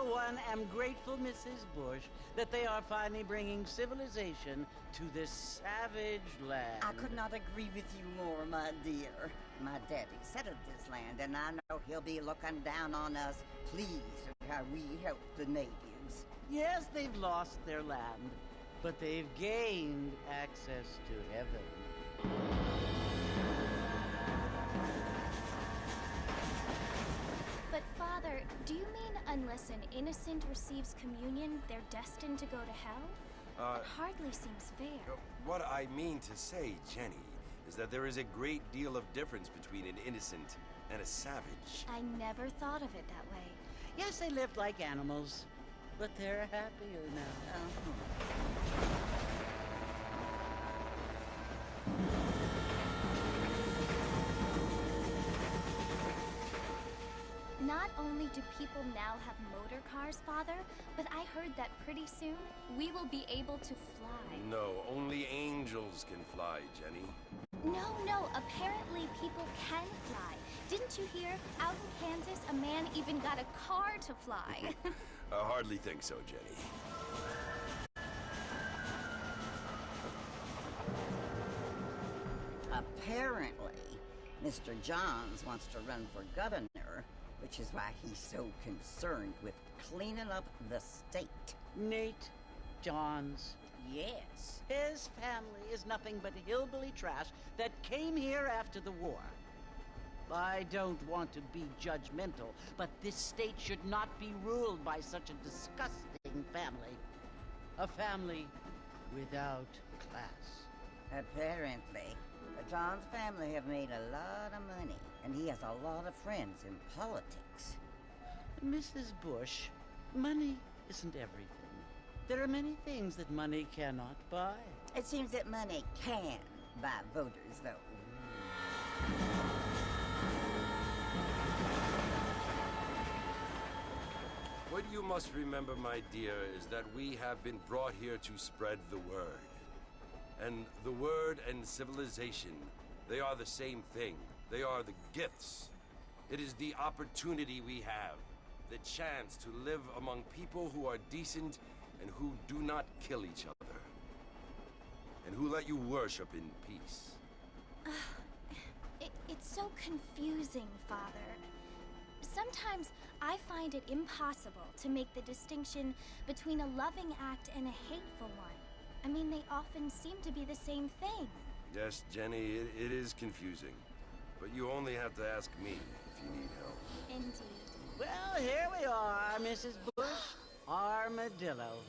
for one, am grateful, Mrs. Bush, that they are finally bringing civilization to this savage land. I could not agree with you more, my dear. My daddy settled this land, and I know he'll be looking down on us, pleased at how we help the natives. Yes, they've lost their land, but they've gained access to heaven. But Father, do you mean unless an innocent receives communion, they're destined to go to hell? It hardly seems fair. What I mean to say, Jenny, is that there is a great deal of difference between an innocent and a savage. I never thought of it that way. Yes, they lived like animals, but they're happier now. Not only do people now have motor cars, Father, but I heard that pretty soon we will be able to fly. No, only angels can fly, Jenny. No, apparently people can fly. Didn't you hear? Out in Kansas, a man even got a car to fly. I hardly think so, Jenny. Apparently, Mr. Johns wants to run for governor, which is why he's so concerned with cleaning up the state. Nate Johns. Yes. His family is nothing but hillbilly trash that came here after the war. I don't want to be judgmental, but this state should not be ruled by such a disgusting family. A family without class. Apparently. The Johns family have made a lot of money, and he has a lot of friends in politics. Mrs. Bush, money isn't everything. There are many things that money cannot buy. It seems that money can buy voters, though. What you must remember, my dear, is that we have been brought here to spread the word. And the word and civilization, they are the same thing. They are the gifts. It is the opportunity we have, the chance to live among people who are decent and who do not kill each other, and who let you worship in peace. It's so confusing, Father. Sometimes I find it impossible to make the distinction between a loving act and a hateful one. I mean, they often seem to be the same thing. Yes, Jenny, it is confusing. But you only have to ask me if you need help. Indeed. Well, here we are, Mrs. Bush. Armadillo.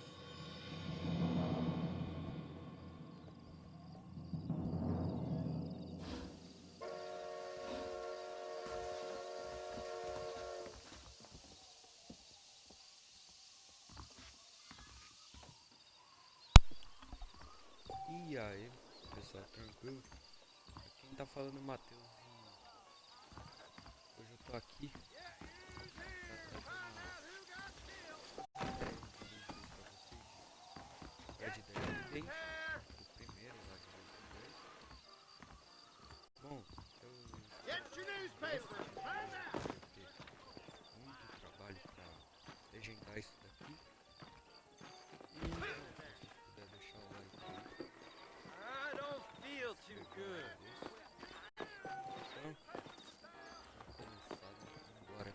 E aí, pessoal, tranquilo? Quem tá falando é o Mateuzinho. Hoje eu tô aqui pra trazer uma ideia de Deixa, o primeiro lá de 2002. Bom, eu ter muito trabalho pra legendar isso daqui. E se vocês puderem deixar o like aí. I don't feel too good. Então, começar, vamos embora.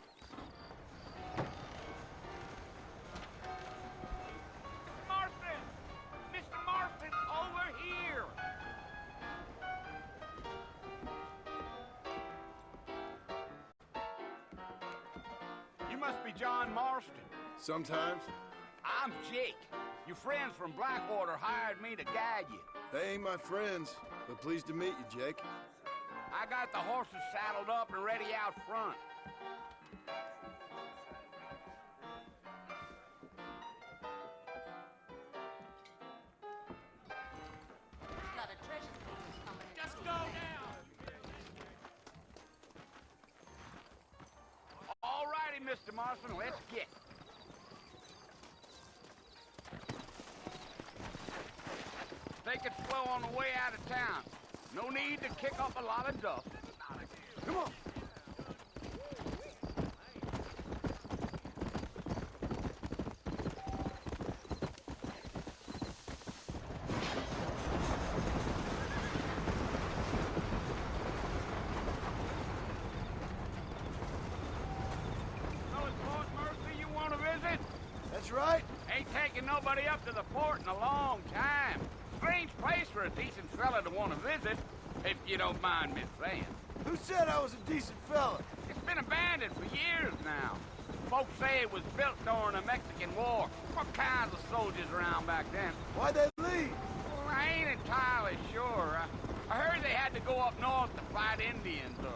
Martin! Mr. Martin, over here! You must be John Marston. Sometimes. I'm Jake. Your friends from Blackwater hired me to guide you. They ain't my friends, but pleased to meet you, Jake. I got the horses saddled up and ready out front. Just go down! All righty, Mr. Marston, let's get. Take it slow on the way out of town. No need to kick up a lot of dust. Come on. taken nobody up to the fort in a long time. Strange place for a decent fella to want to visit, if you don't mind me saying. Who said I was a decent fella? It's been abandoned for years now. Folks say it was built during the Mexican War. What kinds of soldiers around back then? Why'd they leave? Well, I ain't entirely sure. I heard they had to go up north to fight Indians, or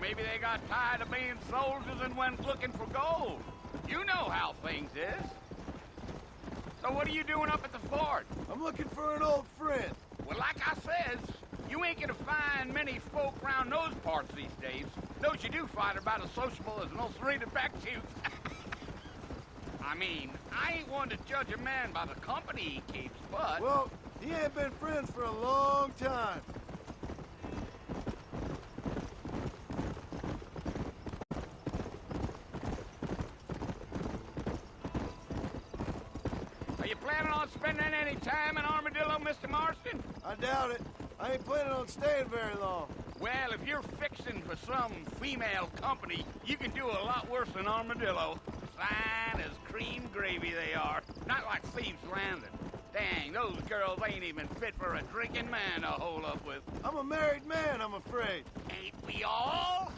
maybe they got tired of being soldiers and went looking for gold. You know how things is. So what are you doing up at the fort? I'm looking for an old friend. Well, like I says, you ain't gonna find many folk around those parts these days. Those you do find are about as sociable as an old serrated back tooth. I mean, I ain't one to judge a man by the company he keeps, but... Well, he ain't been friends for a long time. Are you planning on spending any time in Armadillo, Mr. Marston? I doubt it. I ain't planning on staying very long. Well, if you're fixing for some female company, you can do a lot worse than Armadillo. Fine as cream gravy they are. Not like Thieves' Landing. Dang, those girls ain't even fit for a drinking man to hole up with. I'm a married man, I'm afraid. Ain't we all?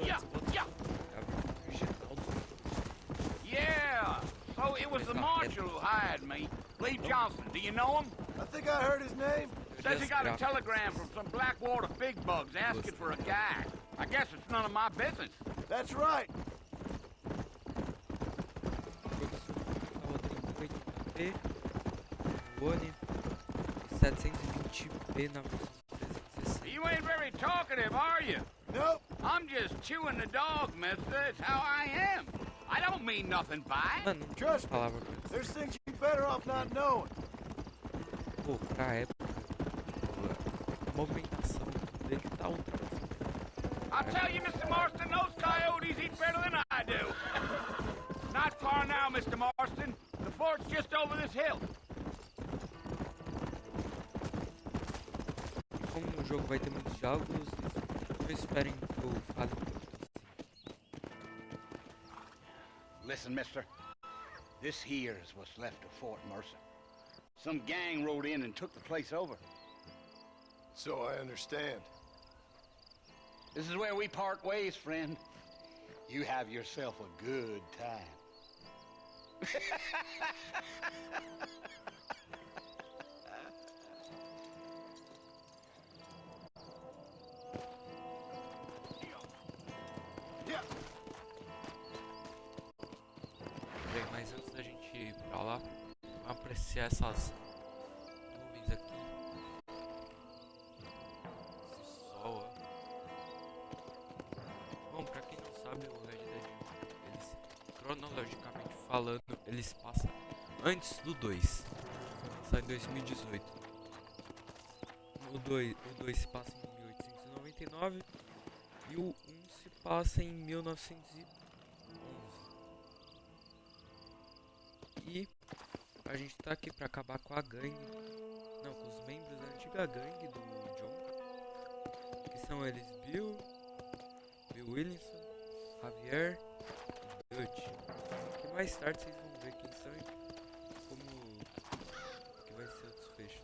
Yeah, yeah. Yeah, so it was the marshal who hired me. Lee Johnson, do you know him? I think I heard his name. Says he got a telegram from some Blackwater big bugs asking for a guy. I guess it's none of my business. That's right. You ain't very talkative, are you? Nope. I'm just chewing the dog, mister. It's how I am. I don't mean nothing by it. Trust me. There's things you're better off not knowing. Pô, pra época, a movimentação dele tá ultra. I'll tell you, Mr. Marston, those coyotes eat better than I do. Not far now, Mr. Marston. The fort's just over this hill. Como no jogo vai ter muitos diálogos, não esperem que eu fale muito assim. Listen, mister. This here is what's left of Fort Mercer. Some gang rode in and took the place over. So I understand. This is where we part ways, friend. You have yourself a good time. Yeah. Bem, mas antes da gente ir pra lá, vamos apreciar essas nuvens aqui. Esse sol, ó. Bom, pra quem não sabe, o Red Dead 1, eles, cronologicamente falando, eles passam antes do 2. Sai em 2018. O 2 se passa em 1899 e o 1 se passa em 1911. E a gente tá aqui pra acabar com a gangue, não, com os membros da antiga gangue do John, que são eles Bill Wiliamson, Javier e Dutch, que mais tarde vocês vão ver quem são e como que vai ser o desfecho.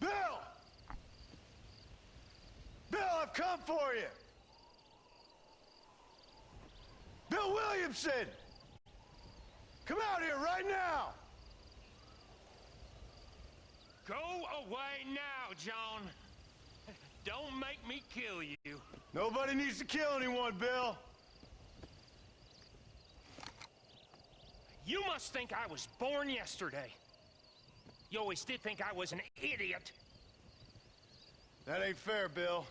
Bill! Bill, I've come for you! Bill Wiliamson! Come out here right now! Go away now, John. Don't make me kill you. Nobody needs to kill anyone, Bill. You must think I was born yesterday. You always did think I was an idiot. That ain't fair, Bill.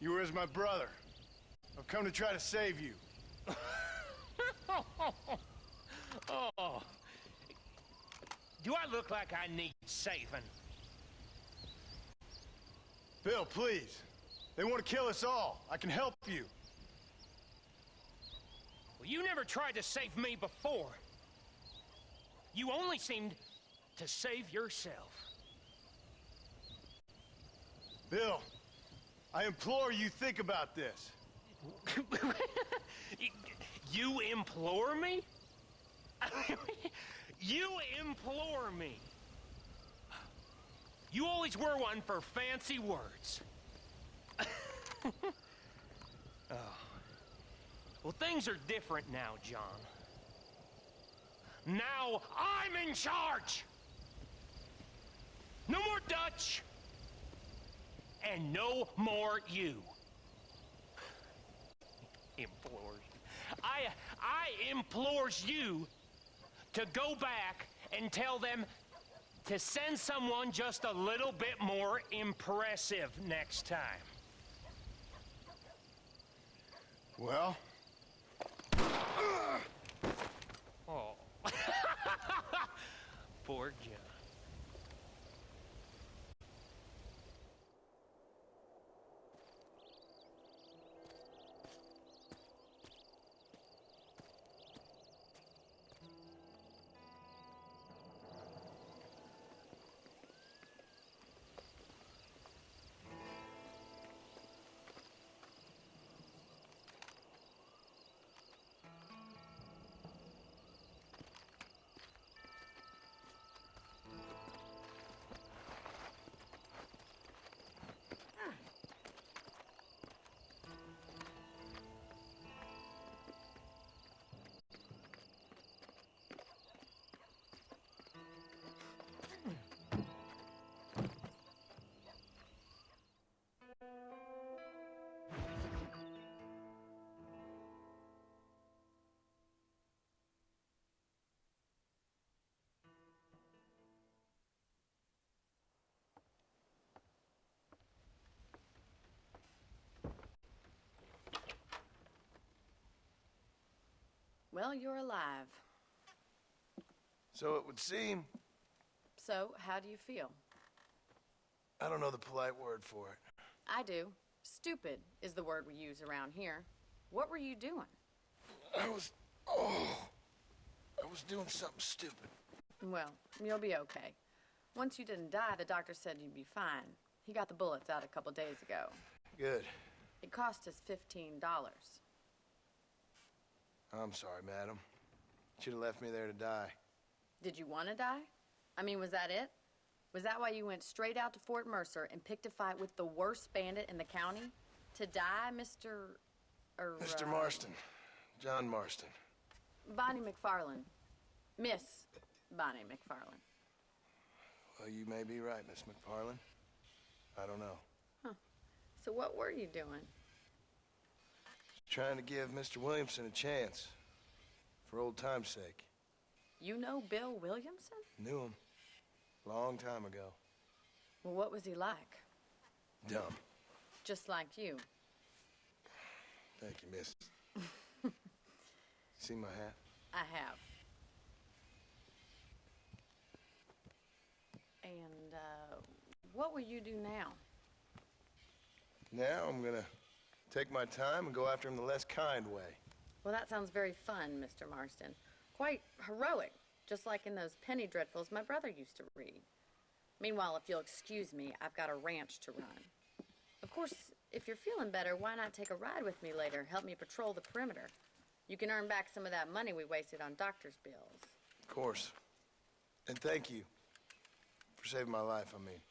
You were as my brother. I've come to try to save you. Oh. Do I look like I need saving? Bill, please. They want to kill us all. I can help you. Well, you never tried to save me before. You only seemed to save yourself. Bill, I implore you think about this. You implore me? You implore me. You always were one for fancy words. Oh. Well, things are different now, John. Now I'm in charge! No more Dutch! And no more you. Implores. I implores you to go back and tell them to send someone just a little bit more impressive next time. Well? Oh. Poor John. Well, you're alive. So it would seem. So, how do you feel? I don't know the polite word for it. I do. Stupid is the word we use around here. What were you doing? I was doing something stupid. Well, you'll be okay. Once you didn't die, the doctor said you'd be fine. He got the bullets out a couple days ago. Good. It cost us $15. I'm sorry, madam. Should have left me there to die. Did you want to die? I mean, was that it? Was that why you went straight out to Fort Mercer and picked a fight with the worst bandit in the county? To die, Mr. Mr. Marston. John Marston. Bonnie McFarlane. Miss Bonnie McFarlane. Well, you may be right, Miss McFarlane. I don't know. Huh. So what were you doing? Trying to give Mr. Wiliamson a chance. For old time's sake. You know Bill Wiliamson? Knew him. Long time ago. Well, what was he like? Dumb. Just like you. Thank you, miss. See my hat? I have. And, what will you do now? Now I'm gonna take my time and go after him the less kind way. Well, that sounds very fun, Mr. Marston. Quite heroic, just like in those penny dreadfuls my brother used to read. Meanwhile, if you'll excuse me, I've got a ranch to run. Of course, if you're feeling better, why not take a ride with me later? Help me patrol the perimeter. You can earn back some of that money we wasted on doctor's bills. Of course. And thank you for saving my life, I mean.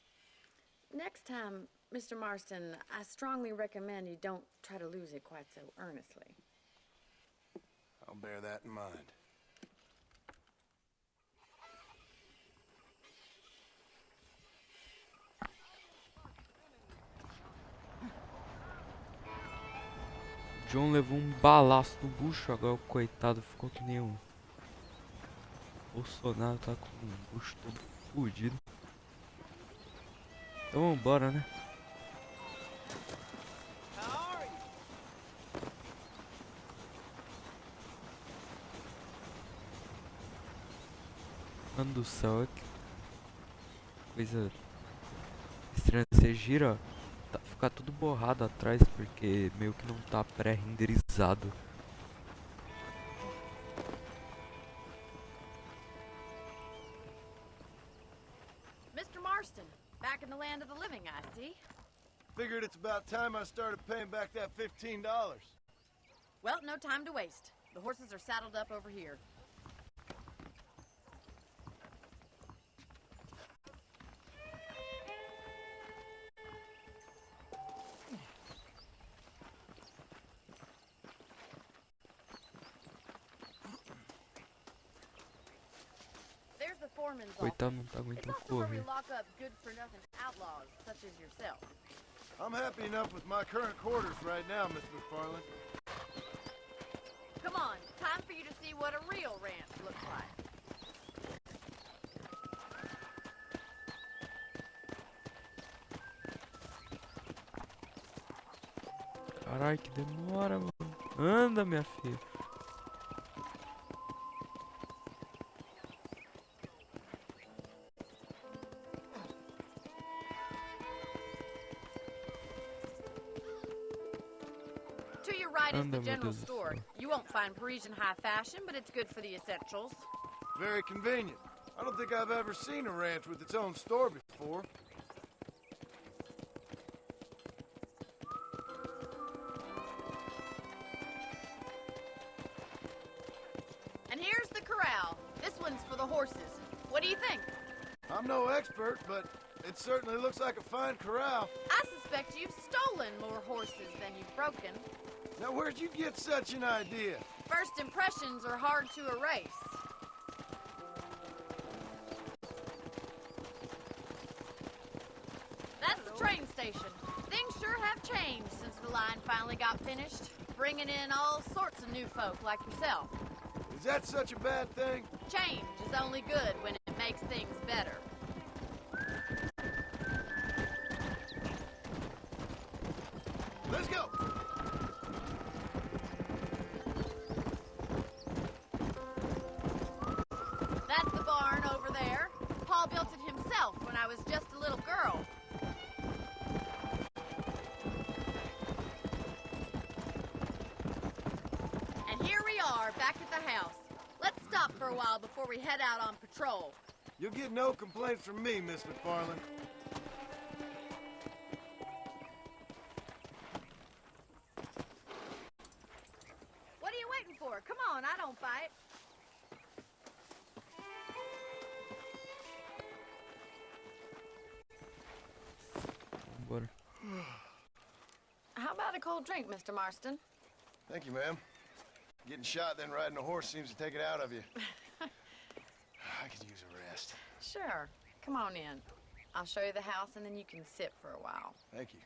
Next time, Mr. Marston, I strongly recommend you don't try to lose it quite so earnestly. I'll bear that in mind. John levou um balaço no bucho, agora o coitado ficou que nem um. Bolsonaro tá com o bucho todo fudido. Então vambora, né? Mano do céu, é que coisa estranha. Você gira, ó, fica tudo borrado atrás porque meio que não tá pré-renderizado. Marston. Back in the land of the living, I see. Figured it's about time I started paying back that $15. Well, no time to waste. The horses are saddled up over here. There's the foreman's office. Coitado, não tá It's aguentando also where we correr. lock up good-for-nothing outlaws, such as yourself. I'm happy enough with my current quarters right now, Miss McFarland. Come on, time for you to see what a real ranch looks like. Carai, que demora, mano. Anda, minha filha. To your right is Anda, the meu general Deus do store. céu. You won't find Parisian high fashion, but it's good for the essentials. Very convenient. I don't think I've ever seen a ranch with its own store before. And here's the corral. This one's for the horses. What do you think? I'm no expert, but it certainly looks like a fine corral. I suspect you've stolen more horses than you've broken. Now, where'd you get such an idea? First impressions are hard to erase. That's the train station. Things sure have changed since the line finally got finished, bringing in all sorts of new folk like yourself. Is that such a bad thing? Change is only good when it makes things better. Let's go! That's the barn over there. Paul built it himself when I was just a little girl. And here we are, back at the house. Let's stop for a while before we head out on patrol. You'll get no complaints from me, Miss McFarland. What are you waiting for? Come on, I don't fight. Bora. How about a cold drink, Mr. Marston? Thank you, ma'am. Getting shot, then riding a horse seems to take it out of you. I could use a rest. Sure. Come on in. I'll show you the house, and then you can sit for a while. Thank you.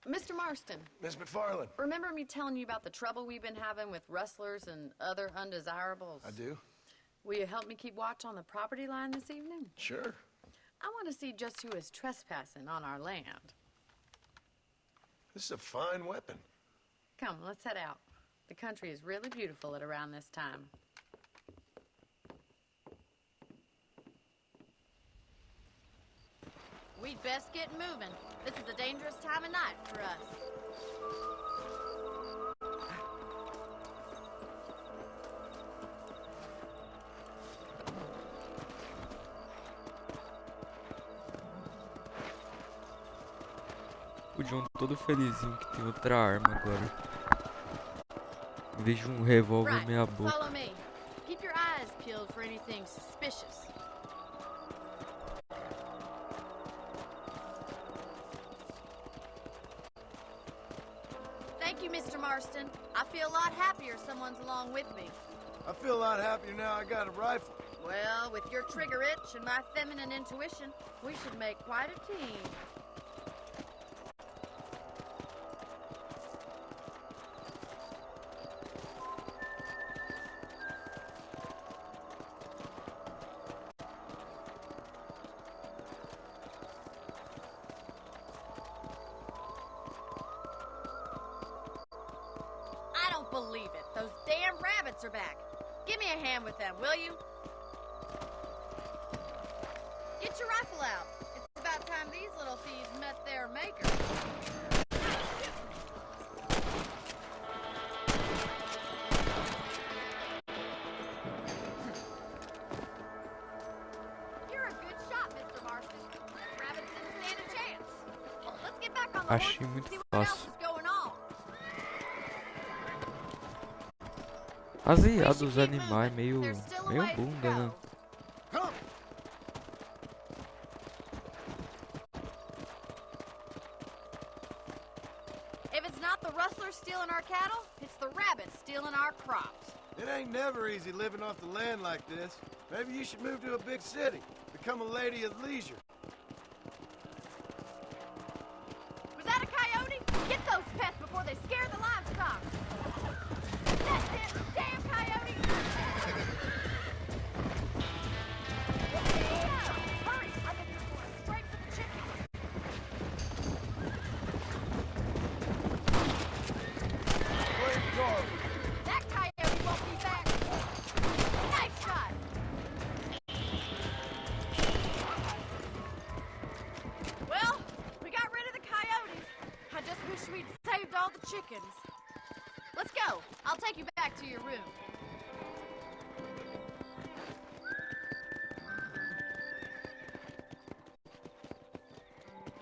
Mr. Marston, Miss McFarland. remember me telling you about the trouble we've been having with rustlers and other undesirables? I do? Will you help me keep watch on the property line this evening? Sure. I want to see just who is trespassing on our land. This is a fine weapon. Come, let's head out. The country is really beautiful at around this time. We'd best get moving. This is a dangerous time of night for us. O John todo felizinho que tem outra arma agora. Em vez de um revólver Right, meia boca. follow me. Keep your eyes peeled for anything suspicious. Thank you, Mr. Marston. I feel a lot happier someone's along with me. I feel a lot happier now I got a rifle. Well, with your trigger itch and my feminine intuition, we should make quite a team. I don't believe it. Those damn rabbits are back. Give me a hand with them, will you? Get your rifle out. It's about time these little thieves met their maker. Achei muito fácil. As IA dos animais meio bunda, né? If it's not the rustlers stealing our cattle, it's the rabbits stealing our crops. It ain't never easy living off the land like this. Maybe you should move to a big city. Become a lady of leisure. Was that a coyote? Get those pests before they scare the livestock. That's it, damn coyote! Hurry, I think you're going straight for the chicken. That coyote won't be back. Nice shot. Well, we got rid of the coyotes. I just wish we'd saved all the chickens. Let's go. I'll take you back to your room.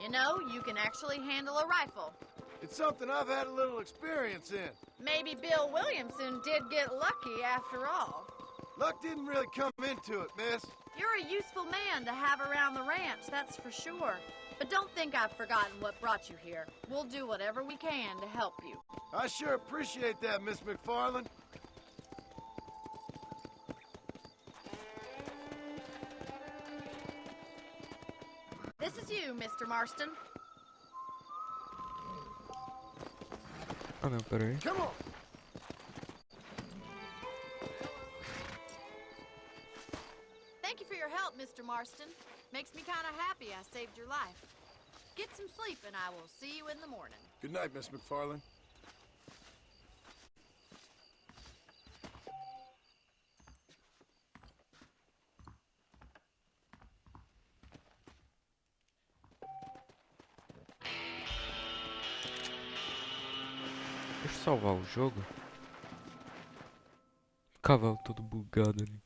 You know, you can actually handle a rifle. It's something I've had a little experience in. Maybe Bill Wiliamson did get lucky after all. Luck didn't really come into it, miss. You're a useful man to have around the ranch, that's for sure. But don't think I've forgotten what brought you here. We'll do whatever we can to help you. I sure appreciate that, Miss McFarland. This is you, Mr. Marston. Ah não, pera aí. Come on. Thank you for your help, Mr. Marston. Makes me kind of happy I saved your life. Get some sleep and I will see you in the morning. Good night, Miss McFarland. Deixa eu salvar o jogo. Cavalo todo bugado ali.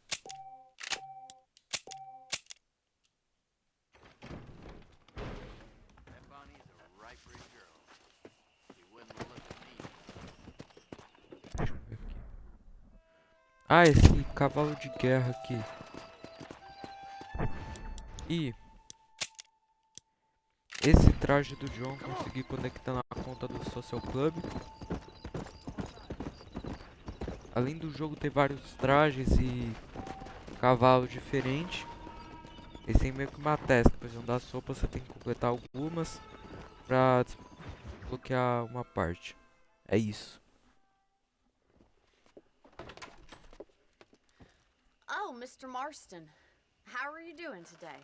Deixa eu ver aqui. Ah, esse cavalo de guerra aqui. E esse traje do John consegui conectar na conta do Social Club. Além do jogo ter vários trajes e cavalos diferentes, esse tem meio que uma task. Por exemplo, da sopa você tem que completar algumas pra desbloquear uma parte. É isso. Oh, Mr. Marston. How are you doing today?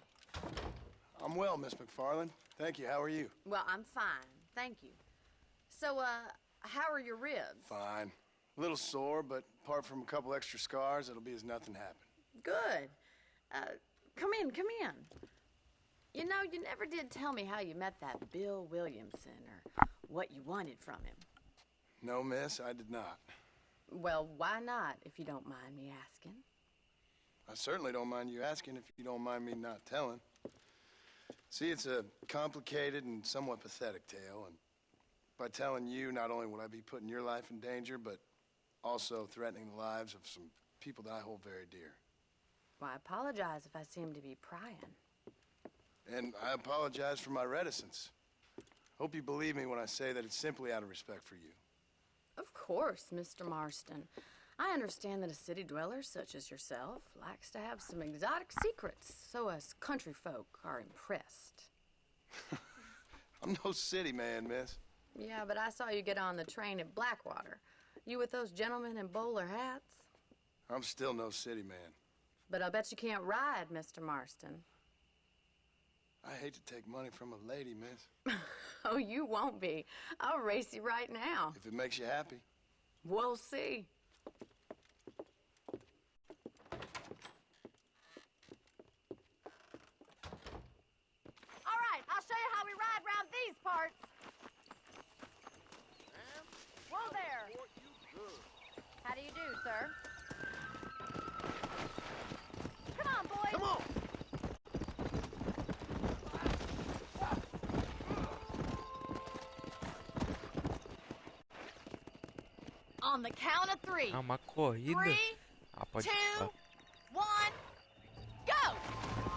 I'm well, Miss McFarland. Thank you. How are you? Well, I'm fine, thank you. So, how are your ribs? Fine. A little sore, but apart from a couple extra scars, it'll be as nothing happened. Good. Come in, come in. You know, you never did tell me how you met that Bill Wiliamson or what you wanted from him. No, miss, I did not. Well, why not, if you don't mind me asking? I certainly don't mind you asking if you don't mind me not telling. See, it's a complicated and somewhat pathetic tale, and by telling you, not only would I be putting your life in danger, but also threatening the lives of some people that I hold very dear. Well, I apologize if I seem to be prying. And I apologize for my reticence. Hope you believe me when I say that it's simply out of respect for you. Of course, Mr. Marston. I understand that a city dweller such as yourself likes to have some exotic secrets, so us country folk are impressed. I'm no city man, miss. Yeah, but I saw you get on the train at Blackwater. You with those gentlemen in bowler hats? I'm still no city man. But I bet you can't ride, Mr. Marston. I hate to take money from a lady, miss. Oh, you won't be. I'll race you right now. If it makes you happy. We'll see. All right, I'll show you how we ride around these parts. Whoa there. How do you do, sir? Come on, boys. Come on! On the count of 3. Ah, uma corrida? 3, Ah, pode 2, ficar. 1, go!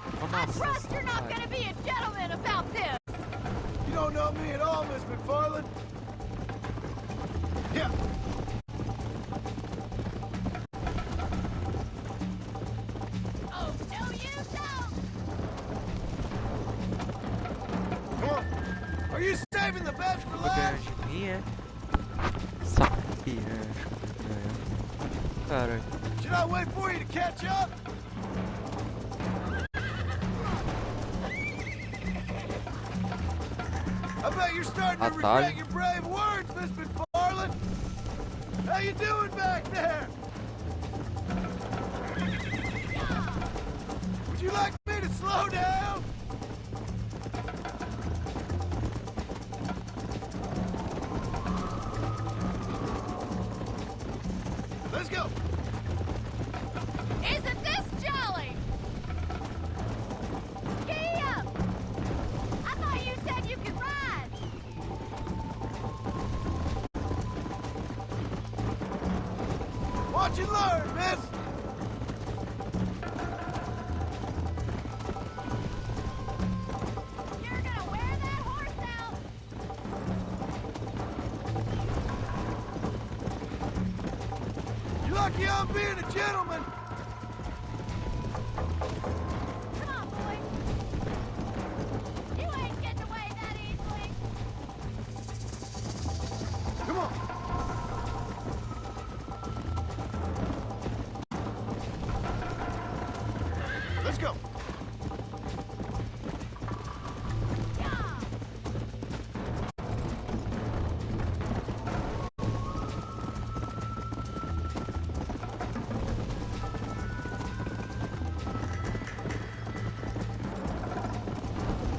I Nossa, trust essa you're not cara. gonna be a gentleman about this. You don't know me at all, Miss McFarland. Yeah. Oh, no, you don't! Come on. Are you saving the best for Vai ganhar last? de mim, é? Sabia, acho que vai ganhar. Caralho. Should I wait for you to catch up? I bet you're starting to regret your brave words, Miss McFarland. How you doing back there? Would you like me to slow down? Let's go. Isn't this jolly? Giddy up! I thought you said you could ride. Watch and learn, miss. You're gonna wear that horse out. You're lucky I'm being a gentleman. Come on, boy. You ain't getting away that easily. Come on. Let's go. Yeah.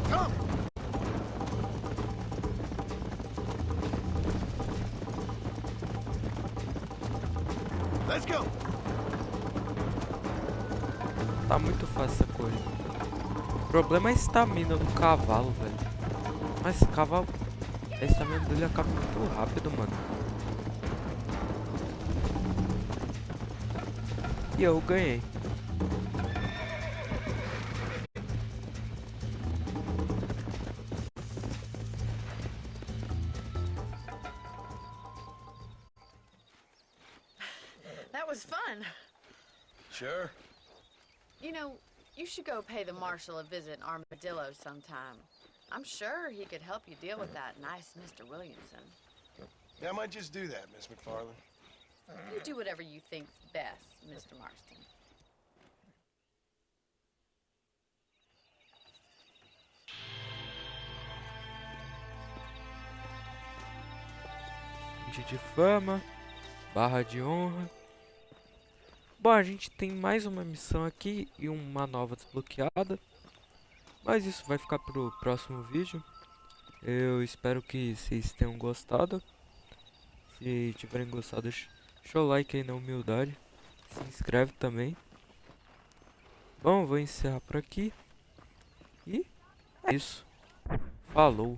Come. Let's go. Tá muito fácil essa corrida. O problema é a estamina do cavalo, velho. Mas esse cavalo, a estamina dele acaba muito rápido, mano. E eu ganhei. That was fun. Sure. You know, you should go pay the marshal a visit in Armadillo sometime. I'm sure he could help you deal with that nice Mr. Williamson. Yeah, I might just do that, Miss McFarland. You do whatever you think's best, Mr. Marston. Ponte de fama, barra de honra. Bom, a gente tem mais uma missão aqui e uma nova desbloqueada. Mas isso vai ficar pro próximo vídeo. Eu espero que vocês tenham gostado. Se tiverem gostado, deixa o like aí na humildade. Se inscreve também. Bom, vou encerrar por aqui. E é isso. Falou.